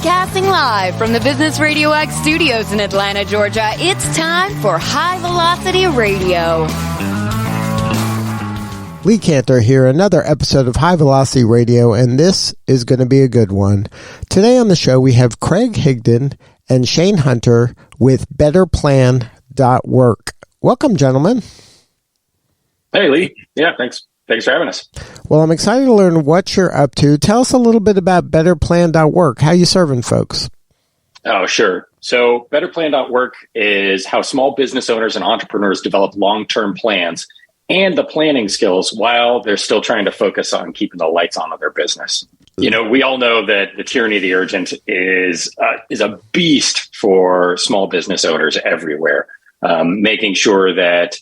Broadcasting live from the Business RadioX studios in Atlanta, Georgia, it's time for High Velocity Radio. Lee Cantor here, another episode of High Velocity Radio, and this is going to be a good one. Today on the show, we have Craig Higdon and Shane Hunter with BetterPlan.work. Welcome, gentlemen. Hey, Lee. Yeah, thanks. Thanks for having us. Well, I'm excited to learn what you're up to. Tell us a little bit about BetterPlan.work. How you serving folks? Oh, sure. So BetterPlan.work is how small business owners and entrepreneurs develop long-term plans and the planning skills while they're still trying to focus on keeping the lights on of their business. You know, we all know that the tyranny of the urgent is a beast for small business owners everywhere. Making sure that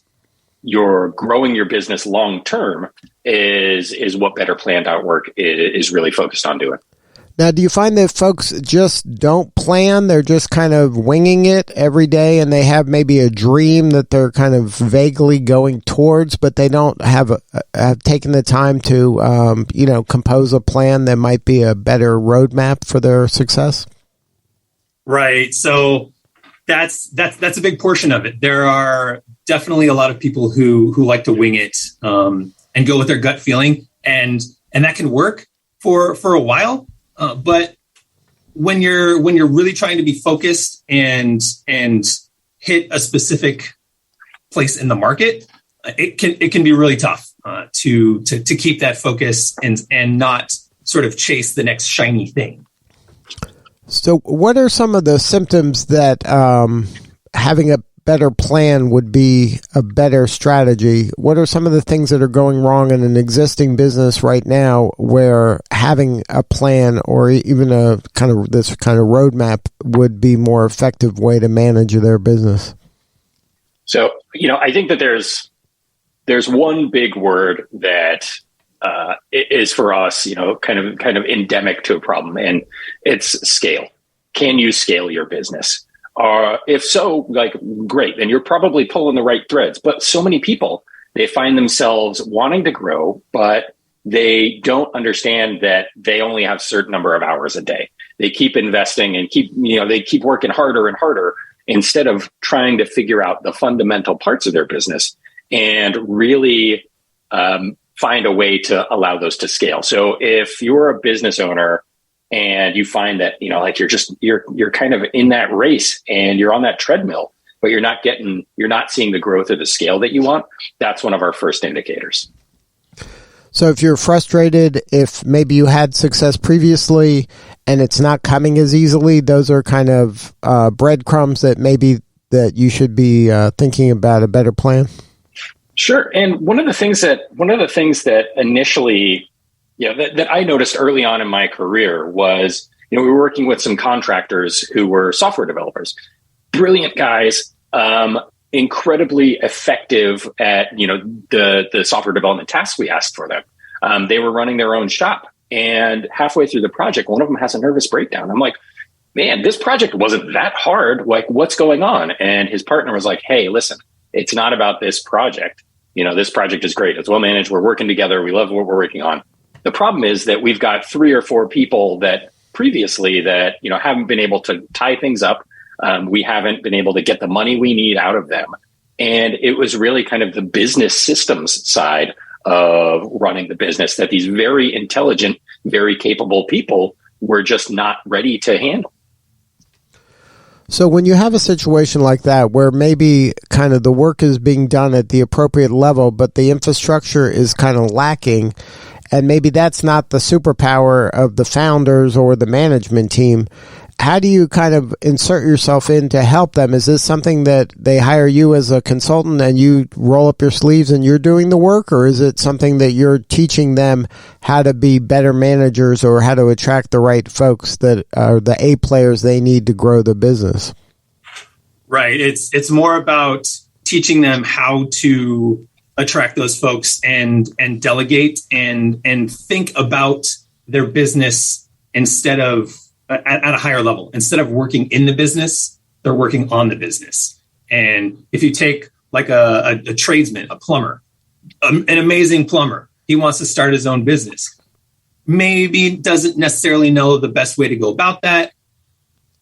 you're growing your business long term is what BetterPlan.work is really focused on doing. Now, do you find that folks just don't plan? They're just kind of winging it every day, and they have maybe a dream that they're kind of vaguely going towards, but they don't have taken the time to, compose a plan that might be a better roadmap for their success? Right. So that's a big portion of it. There are definitely a lot of people who like to wing it and go with their gut feeling, and that can work for a while. But when you're really trying to be focused and hit a specific place in the market, it can be really tough to keep that focus and not sort of chase the next shiny thing. So what are some of the symptoms that having a better plan would be a better strategy? What are some of the things that are going wrong in an existing business right now where having a plan or even this kind of roadmap would be more effective way to manage their business? So, I think that there's one big word that is for us, kind of endemic to a problem, and it's scale. Can you scale your business? If so, great, then you're probably pulling the right threads. But so many people, they find themselves wanting to grow, but they don't understand that they only have a certain number of hours a day. They keep investing and they keep working harder and harder instead of trying to figure out the fundamental parts of their business and really find a way to allow those to scale. So if you're a business owner and you find that, you're kind of in that race and you're on that treadmill, but you're not seeing the growth or the scale that you want, that's one of our first indicators. So if you're frustrated, if maybe you had success previously and it's not coming as easily, those are kind of breadcrumbs that maybe that you should be thinking about a better plan. Sure. And one of the things that initially, that I noticed early on in my career was, we were working with some contractors who were software developers, brilliant guys, incredibly effective at, the software development tasks we asked for them. They were running their own shop, and halfway through the project, one of them has a nervous breakdown. I'm like, man, this project wasn't that hard. Like, what's going on? And his partner was like, hey, listen, it's not about this project. This project is great. It's well managed. We're working together. We love what we're working on. The problem is that we've got 3 or 4 people that previously that, haven't been able to tie things up. We haven't been able to get the money we need out of them. And it was really kind of the business systems side of running the business that these very intelligent, very capable people were just not ready to handle. So when you have a situation like that where maybe kind of the work is being done at the appropriate level, but the infrastructure is kind of lacking, and maybe that's not the superpower of the founders or the management team, how do you kind of insert yourself in to help them? Is this something that they hire you as a consultant and you roll up your sleeves and you're doing the work? Or is it something that you're teaching them how to be better managers or how to attract the right folks that are the A players they need to grow the business? Right. It's more about teaching them how to attract those folks and delegate and think about their business instead of at a higher level. Instead of working in the business, they're working on the business. And if you take like a tradesman, a plumber, an amazing plumber, he wants to start his own business. Maybe doesn't necessarily know the best way to go about that.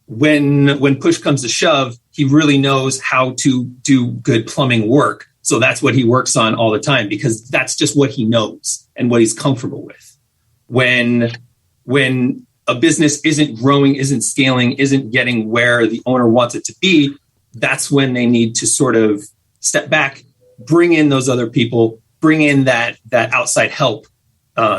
when push comes to shove, he really knows how to do good plumbing work. So that's what he works on all the time, because that's just what he knows and what he's comfortable with. When a business isn't growing, isn't scaling, isn't getting where the owner wants it to be, that's when they need to sort of step back, bring in those other people, bring in that outside help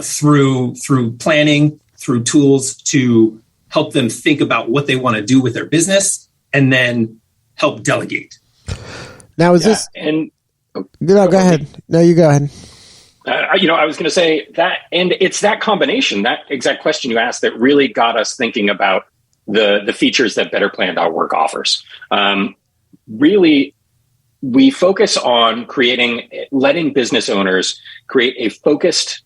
through planning, through tools to help them think about what they want to do with their business, and then help delegate. Now, is this... And no, go ahead. No, you go ahead. I was going to say that, and it's that combination, that exact question you asked, that really got us thinking about the features that BetterPlan.org offers. Really, we focus on letting business owners create a focused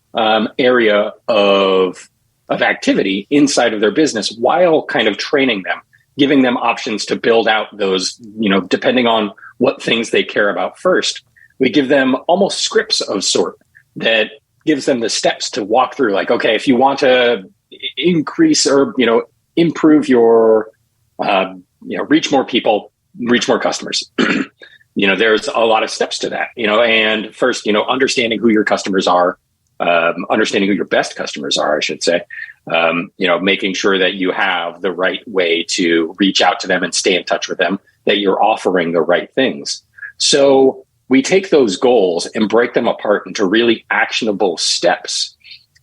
area of activity inside of their business, while kind of training them, giving them options to build out those, depending on what things they care about first. We give them almost scripts of sort that gives them the steps to walk through. Like, okay, if you want to increase or, improve your, reach more people, reach more customers. There's a lot of steps to that, and first, understanding who your customers are, understanding who your best customers are, I should say, making sure that you have the right way to reach out to them and stay in touch with them, that you're offering the right things. So we take those goals and break them apart into really actionable steps.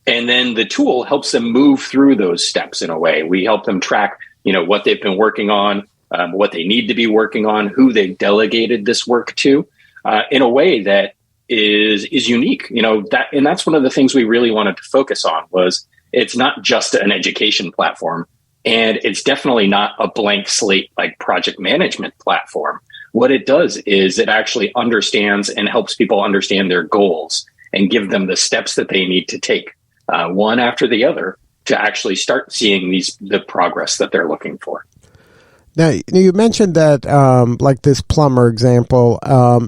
And then the tool helps them move through those steps in a way. We help them track, what they've been working on, what they need to be working on, who they've delegated this work to, in a way that is unique. And that's one of the things we really wanted to focus on. Was it's not just an education platform, and it's definitely not a blank slate like project management platform. What it does is it actually understands and helps people understand their goals and give them the steps that they need to take, one after the other, to actually start seeing the progress that they're looking for. Now, you mentioned that, like this plumber example,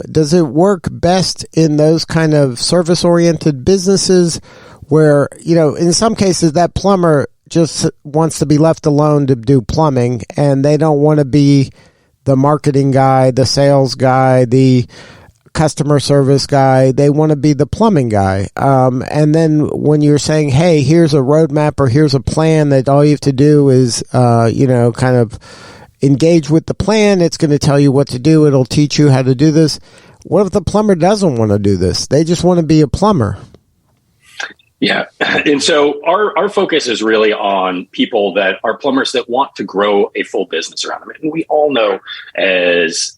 does it work best in those kind of service-oriented businesses where, in some cases that plumber just wants to be left alone to do plumbing, and they don't want to be the marketing guy, the sales guy, the customer service guy? They want to be the plumbing guy. And then when you're saying, hey, here's a roadmap or here's a plan that all you have to do is, kind of engage with the plan. It's going to tell you what to do. It'll teach you how to do this. What if the plumber doesn't want to do this? They just want to be a plumber. Yeah. And so our focus is really on people that are plumbers that want to grow a full business around them. And we all know as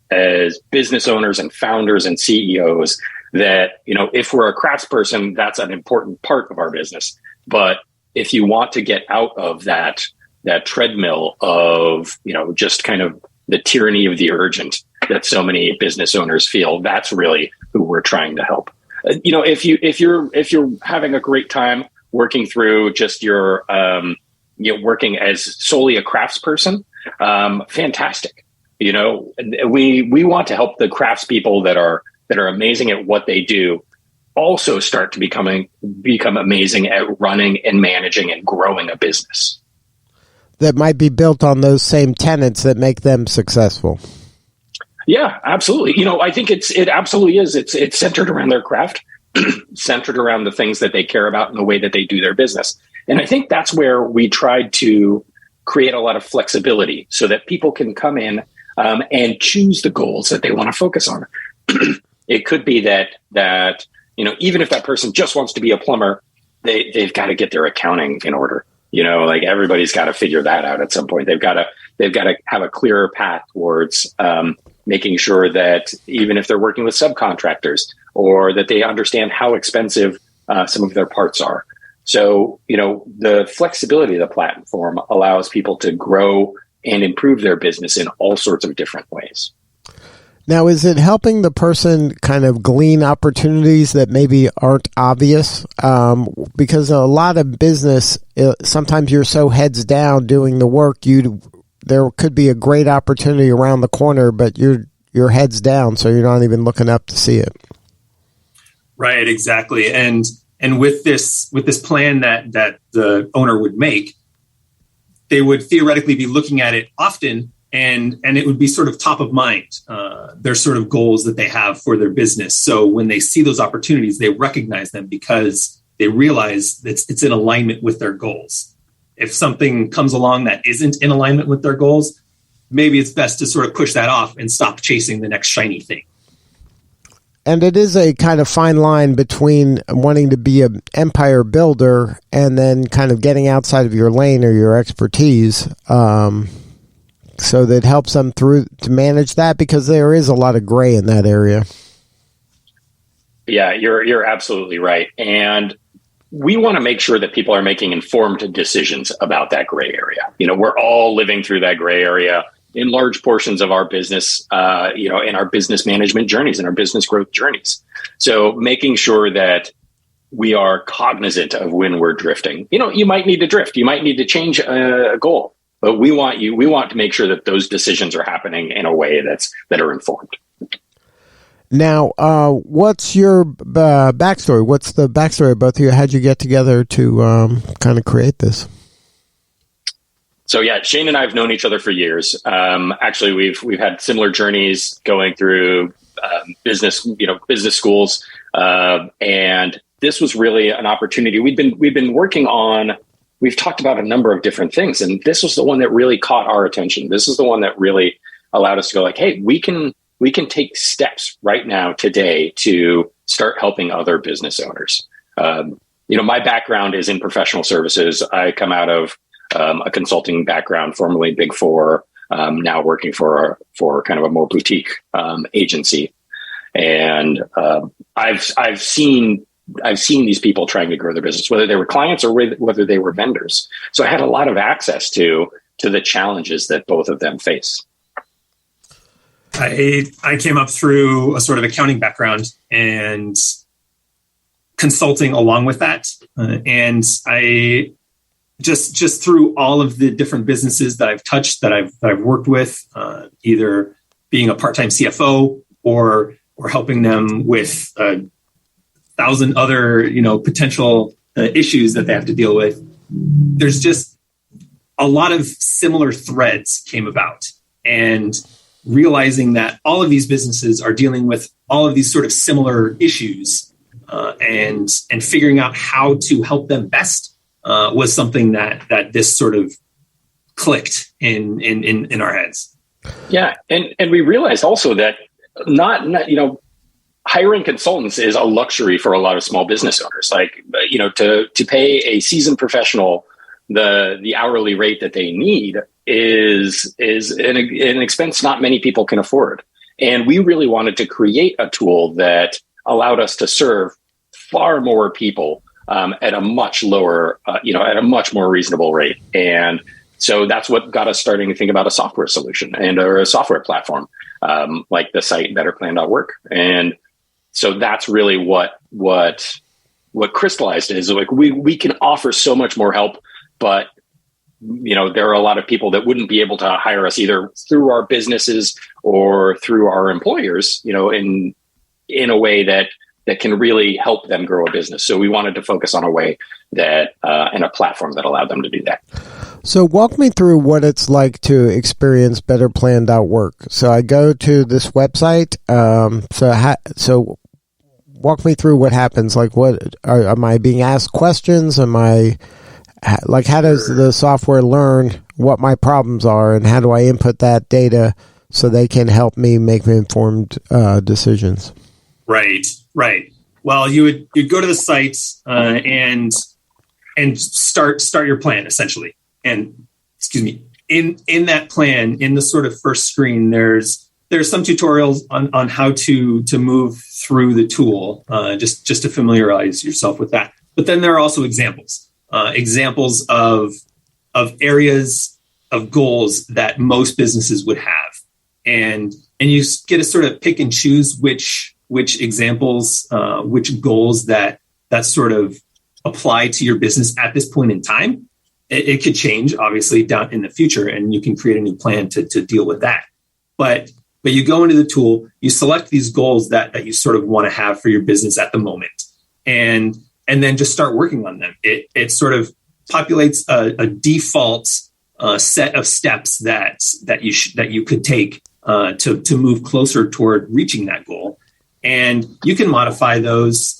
business owners and founders and CEOs that, if we're a craftsperson, that's an important part of our business. But if you want to get out of that treadmill of, just kind of the tyranny of the urgent that so many business owners feel, that's really who we're trying to help. If you're having a great time working through just your, working as solely a craftsperson, fantastic. We want to help the craftspeople that are amazing at what they do also start to become amazing at running and managing and growing a business that might be built on those same tenets that make them successful. Yeah, absolutely. I think it absolutely is. It's centered around their craft, centered around the things that they care about and the way that they do their business. And I think that's where we tried to create a lot of flexibility so that people can come in and choose the goals that they want to focus on. It could be that even if that person just wants to be a plumber, they've got to get their accounting in order. Like everybody's got to figure that out at some point. They've got to have a clearer path towards making sure that even if they're working with subcontractors, or that they understand how expensive some of their parts are. So, the flexibility of the platform allows people to grow and improve their business in all sorts of different ways. Now, is it helping the person kind of glean opportunities that maybe aren't obvious? Because a lot of business, sometimes you're so heads down doing the work, there could be a great opportunity around the corner, but your head's down, so you're not even looking up to see it. Right, exactly. And with this plan that the owner would make, they would theoretically be looking at it often, and it would be sort of top of mind, their sort of goals that they have for their business. So when they see those opportunities, they recognize them because they realize that it's in alignment with their goals. If something comes along that isn't in alignment with their goals, maybe it's best to sort of push that off and stop chasing the next shiny thing. And it is a kind of fine line between wanting to be an empire builder and then kind of getting outside of your lane or your expertise. So that helps them through to manage that, because there is a lot of gray in that area. Yeah, you're absolutely right. And we want to make sure that people are making informed decisions about that gray area. We're all living through that gray area in large portions of our business, in our business management journeys and our business growth journeys. So making sure that we are cognizant of when we're drifting. You might need to drift. You might need to change a goal. But we want to make sure that those decisions are happening in a way that are informed. Now, what's your backstory? What's the backstory of both of you? How'd you get together to kind of create this? So yeah, Shane and I have known each other for years. Actually, we've had similar journeys going through business schools, and this was really an opportunity. We've been working on. We've talked about a number of different things, and this was the one that really caught our attention. This is the one that really allowed us to go like, hey, we can take steps right now today to start helping other business owners. My background is in professional services. I come out of a consulting background, formerly Big Four, now working for kind of a more boutique agency. And I've seen these people trying to grow their business, whether they were clients or whether they were vendors. So I had a lot of access to the challenges that both of them face. I came up through a sort of accounting background and consulting along with that. And I just through all of the different businesses that I've touched, that I've worked with, either being a part-time CFO or helping them with 1,000 other, potential issues that they have to deal with. There's just a lot of similar threads came about, and realizing that all of these businesses are dealing with all of these sort of similar issues, and figuring out how to help them best was something that this sort of clicked in our heads. Yeah, and we realized also that not hiring consultants is a luxury for a lot of small business owners. Like, to pay a seasoned professional the hourly rate that they need is an expense not many people can afford. And we really wanted to create a tool that allowed us to serve far more people at a much lower, at a much more reasonable rate. And so that's what got us starting to think about a software solution or a software platform, like the site BetterPlan.org. And so that's really what crystallized it, is like we can offer so much more help, but there are a lot of people that wouldn't be able to hire us either through our businesses or through our employers, in a way that can really help them grow a business. So we wanted to focus on a way that and a platform that allowed them to do that. So walk me through what it's like to experience BetterPlan.org. So I go to this website. So walk me through what happens. Like, am I being asked questions? How does the software learn what my problems are, and how do I input that data so they can help me make informed decisions? Right. Well, you'd go to the site and start your plan, essentially. And in that plan, in the sort of first screen, there's some tutorials on how to move through the tool, just to familiarize yourself with that. But then there are also examples of areas of goals that most businesses would have, and you get to sort of pick and choose which examples, which goals that sort of apply to your business at this point in time. It could change, obviously, down in the future, and you can create a new plan to deal with that. But you go into the tool, you select these goals that you sort of want to have for your business at the moment, and then just start working on them. It sort of populates a default set of steps that you could take to move closer toward reaching that goal. And you can modify those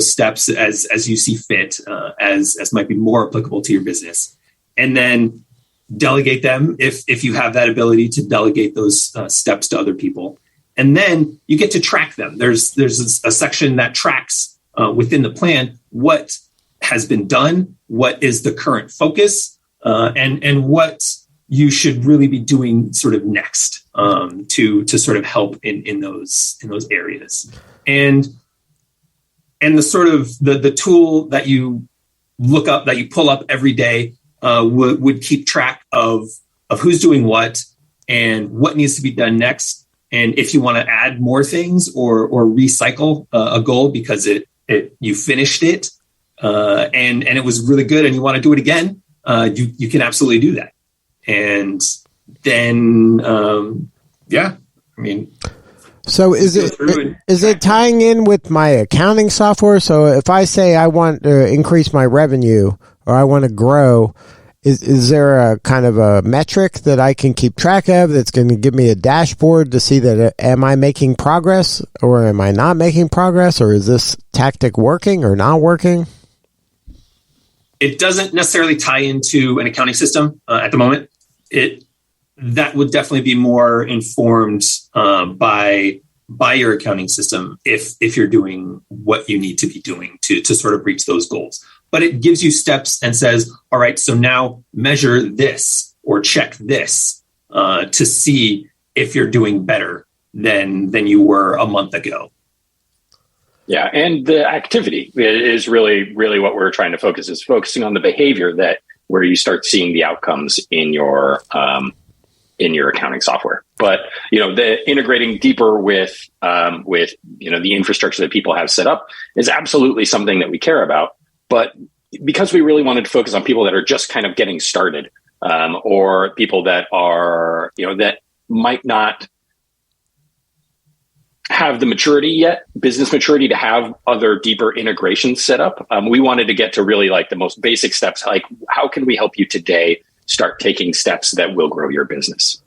steps as you see fit, as might be more applicable to your business, and then delegate them if you have that ability to delegate those steps to other people. And then you get to track them. There's a section that tracks within the plan what has been done, what is the current focus, and what you should really be doing sort of next to sort of help in those areas. And the sort of the tool that you look up, that you pull up every day, would keep track of who's doing what and what needs to be done next. And if you want to add more things or recycle a goal because you finished it and it was really good and you want to do it again, you can absolutely do that. And then, so is it tying in with my accounting software? So if I say I want to increase my revenue or I want to grow, is there a kind of a metric that I can keep track of that's going to give me a dashboard to see that am I making progress or am I not making progress, or is this tactic working or not working? It doesn't necessarily tie into an accounting system at the moment. That would definitely be more informed by your accounting system if you're doing what you need to be doing to sort of reach those goals. But it gives you steps and says, all right, so now measure this or check this to see if you're doing better than you were a month ago. Yeah, and the activity is really, really what we're trying to focus, is focusing on the behavior where you start seeing the outcomes in your accounting software. But the integrating deeper with the infrastructure that people have set up is absolutely something that we care about. But because we really wanted to focus on people that are just kind of getting started, or people that are that might not have the maturity yet, business maturity, to have other deeper integrations set up. We wanted to get to really like the most basic steps, like how can we help you today start taking steps that will grow your business?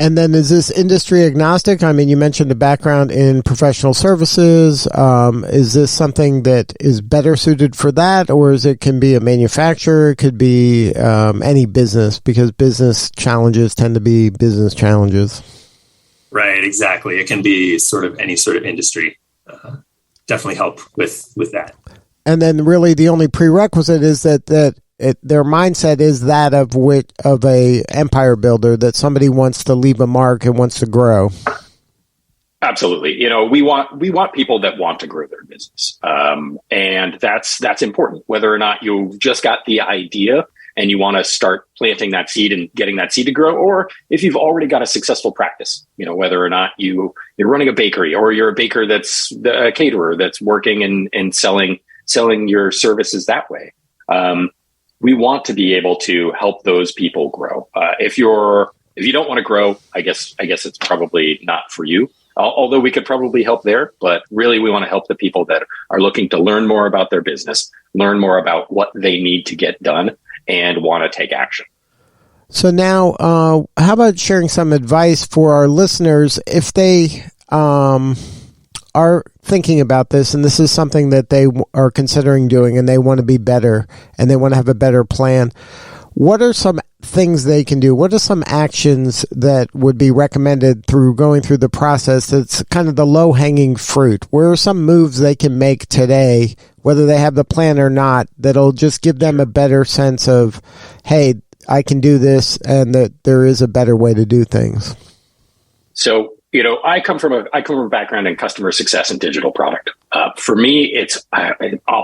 And then is this industry agnostic? I mean, you mentioned a background in professional services. Is this something that is better suited for that, or can be a manufacturer? It could be any business, because business challenges tend to be business challenges. Right, exactly. It can be sort of any sort of industry. Definitely help with that. And then really the only prerequisite is that their mindset is that of a empire builder, that somebody wants to leave a mark and wants to grow. Absolutely. We want people that want to grow their business. And that's important, whether or not you just got the idea and you want to start planting that seed and getting that seed to grow, or if you've already got a successful practice, whether or not you're running a bakery, or you're a baker that's a caterer that's working and selling your services that way. We want to be able to help those people grow. If you don't want to grow, I guess it's probably not for you. Although we could probably help there, but really we want to help the people that are looking to learn more about their business, learn more about what they need to get done, and want to take action. So now, how about sharing some advice for our listeners if they are thinking about this, and this is something that they are considering doing, and they want to be better, and they want to have a better plan? What are some things they can do? What are some actions that would be recommended through going through the process that's kind of the low-hanging fruit? Where are some moves they can make today, whether they have the plan or not, that'll just give them a better sense of, hey, I can do this, and that there is a better way to do things? So, I come from a background in customer success and digital product. For me, it's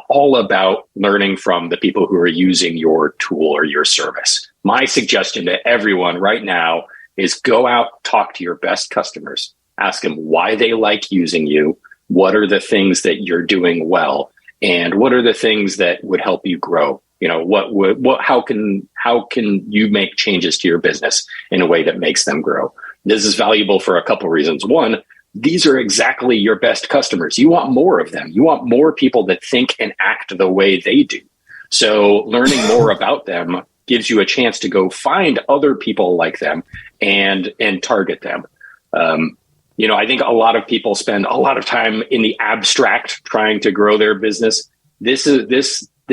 all about learning from the people who are using your tool or your service. My suggestion to everyone right now is go out, talk to your best customers, ask them why they like using you, what are the things that you're doing well, and what are the things that would help you grow. How can you make changes to your business in a way that makes them grow? This is valuable for a couple of reasons. One, these are exactly your best customers. You want more of them. You want more people that think and act the way they do. So learning more about them gives you a chance to go find other people like them and target them. I think a lot of people spend a lot of time in the abstract trying to grow their business. This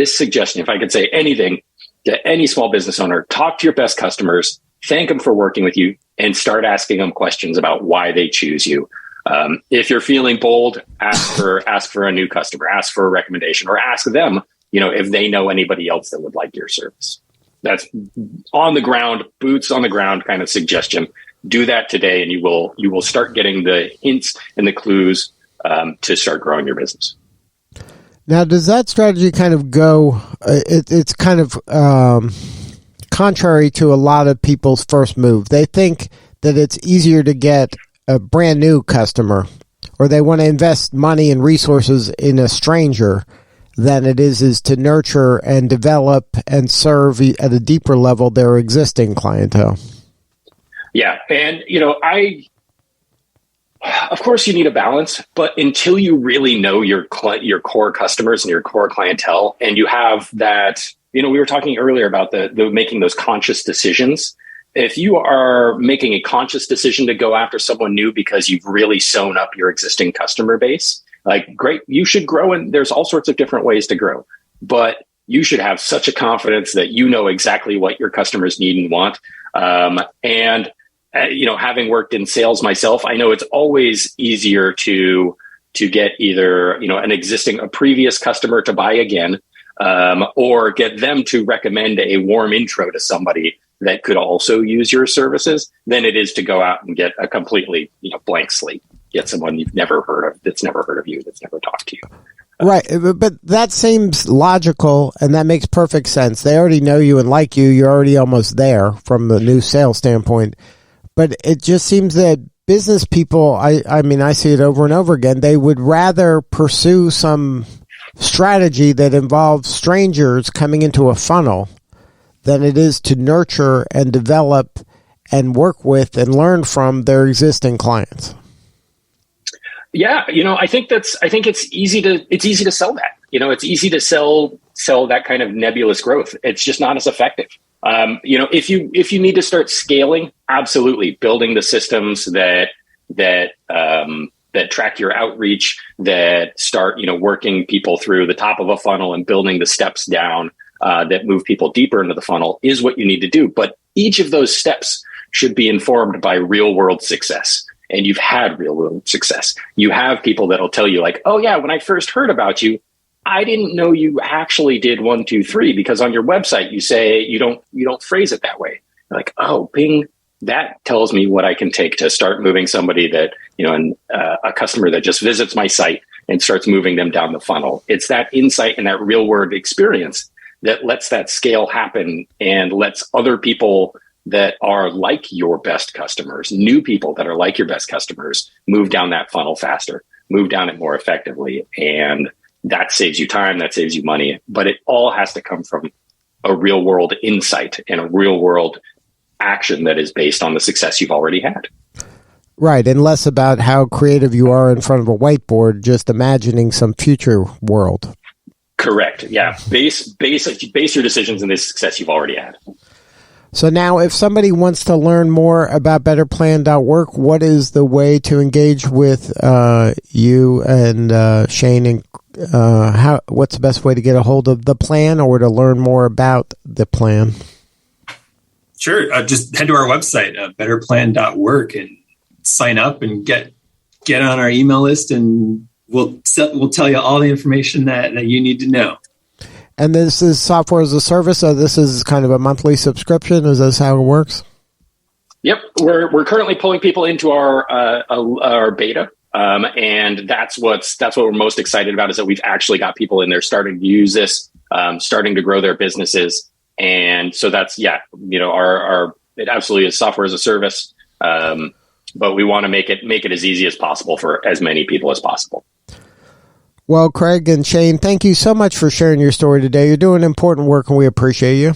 suggestion, if I could say anything to any small business owner, talk to your best customers, thank them for working with you, and start asking them questions about why they choose you. If you're feeling bold, ask for a new customer, ask for a recommendation, or ask them, if they know anybody else that would like your service. That's on the ground, boots on the ground kind of suggestion. Do that today, and you will start getting the hints and the clues to start growing your business. Now, does that strategy kind of go? It's kind of contrary to a lot of people's first move. They think that it's easier to get a brand new customer, or they want to invest money and resources in a stranger than it is to nurture and develop and serve at a deeper level their existing clientele. Yeah. And, of course you need a balance, but until you really know your core customers and your core clientele, and you have that, we were talking earlier about the making those conscious decisions. If you are making a conscious decision to go after someone new because you've really sewn up your existing customer base, great, you should grow. And there's all sorts of different ways to grow, but you should have such a confidence that you know exactly what your customers need and want. Having worked in sales myself, I know it's always easier to get either, a previous customer to buy again, or get them to recommend a warm intro to somebody that could also use your services than it is to go out and get a completely, blank slate, get someone you've never heard of, that's never heard of you, that's never talked to you. Right. But that seems logical, and that makes perfect sense. They already know you and like you. You're already almost there from the new sales standpoint. But it just seems that business people, I mean, I see it over and over again, they would rather pursue some strategy that involves strangers coming into a funnel than it is to nurture and develop and work with and learn from their existing clients. Yeah, I think it's easy to sell that. It's easy to sell that kind of nebulous growth. It's just not as effective. If you need to start scaling, absolutely, building the systems that track your outreach, that start working people through the top of a funnel and building the steps down that move people deeper into the funnel is what you need to do. But each of those steps should be informed by real world success. And you've had real world success. You have people that'll tell you oh yeah, when I first heard about you, I didn't know you actually did 1, 2, 3, because on your website you say you don't phrase it that way. You're oh, bing, that tells me what I can take to start moving somebody that, a customer that just visits my site and starts moving them down the funnel. It's that insight and that real world experience that lets that scale happen and lets other people that are like your best customers, new people that are like your best customers, move down that funnel faster, move down it more effectively. And that saves you time, that saves you money, but it all has to come from a real world insight and a real world action that is based on the success you've already had. Right, and less about how creative you are in front of a whiteboard, just imagining some future world. Correct, yeah. Base your decisions in the success you've already had. So now, if somebody wants to learn more about BetterPlan.work, what is the way to engage with you and Shane? And what's the best way to get a hold of the plan or to learn more about the plan? Sure. Just head to our website, BetterPlan.work, and sign up and get on our email list, and we'll tell you all the information that you need to know. And this is software as a service, so this is kind of a monthly subscription. Is this how it works? Yep, we're currently pulling people into our beta, and that's what we're most excited about, is that we've actually got people in there starting to use this, starting to grow their businesses, and so that's it absolutely is software as a service, but we want to make it as easy as possible for as many people as possible. Well, Craig and Shane, thank you so much for sharing your story today. You're doing important work, and we appreciate you.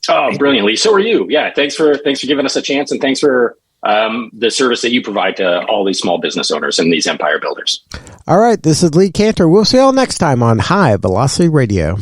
Oh, brilliantly. So are you. Yeah. Thanks for giving us a chance, and thanks for the service that you provide to all these small business owners and these empire builders. All right. This is Lee Cantor. We'll see you all next time on High Velocity Radio.